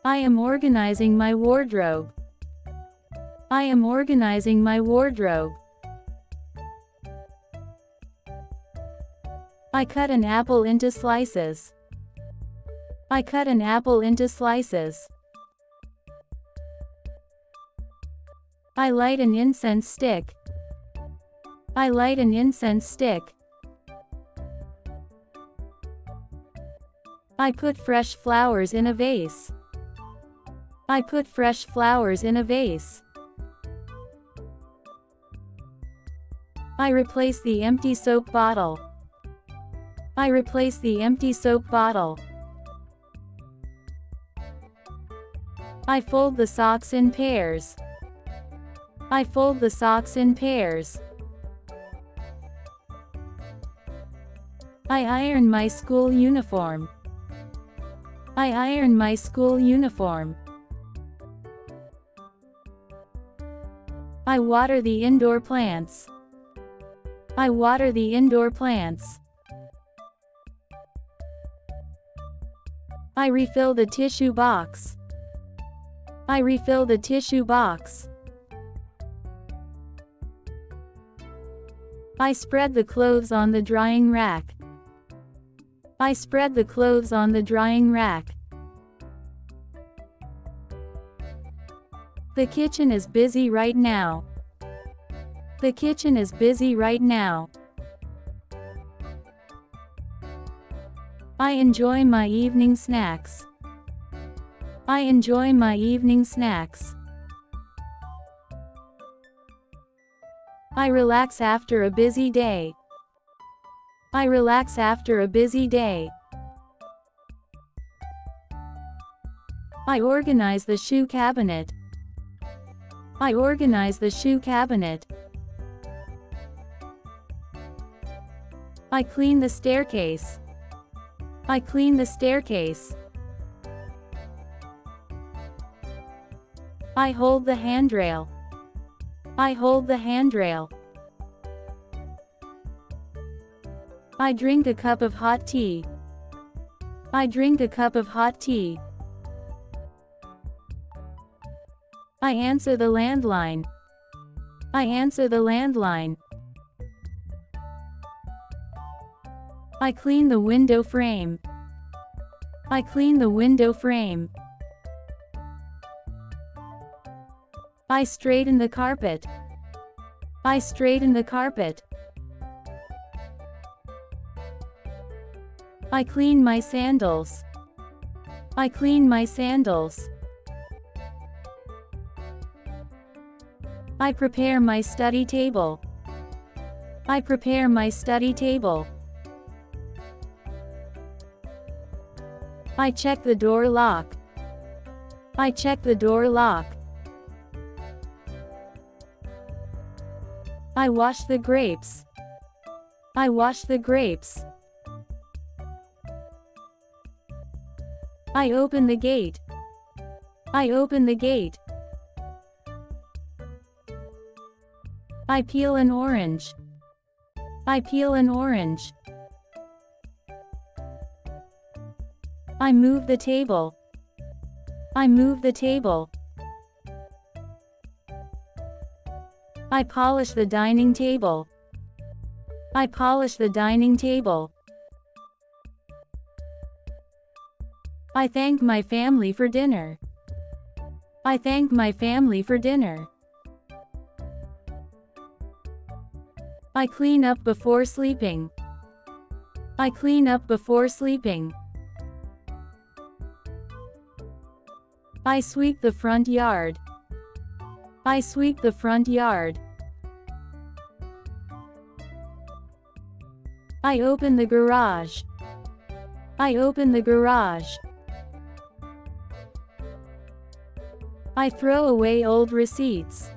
I am organizing my wardrobe. I am organizing my wardrobe. I cut an apple into slices. I cut an apple into slices. I light an incense stick. I light an incense stick. I put fresh flowers in a vase. I put fresh flowers in a vase. I replace the empty soap bottle. I replace the empty soap bottle. I fold the socks in pairs. I fold the socks in pairs. I iron my school uniform. I iron my school uniform. I water the indoor plants. I water the indoor plants. I refill the tissue box. I refill the tissue box. I spread the clothes on the drying rack. I spread the clothes on the drying rack. The kitchen is busy right now. The kitchen is busy right now. I enjoy my evening snacks. I enjoy my evening snacks. I relax after a busy day. I relax after a busy day. I organize the shoe cabinet. I organize the shoe cabinet. I clean the staircase. I clean the staircase. I hold the handrail. I hold the handrail. I drink a cup of hot tea. I drink a cup of hot tea. I answer the landline. I answer the landline. I clean the window frame. I clean the window frame. I straighten the carpet. I straighten the carpet. I clean my sandals. I clean my sandals. I prepare my study table. I prepare my study table. I check the door lock. I check the door lock. I wash the grapes. I wash the grapes. I open the gate. I open the gate. I peel an orange. I peel an orange. I move the table. I move the table. I polish the dining table. I polish the dining table. I thank my family for dinner. I thank my family for dinner. I clean up before sleeping. I clean up before sleeping. I sweep the front yard. I sweep the front yard. I open the garage. I open the garage. I throw away old receipts.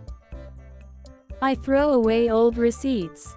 I throw away old receipts.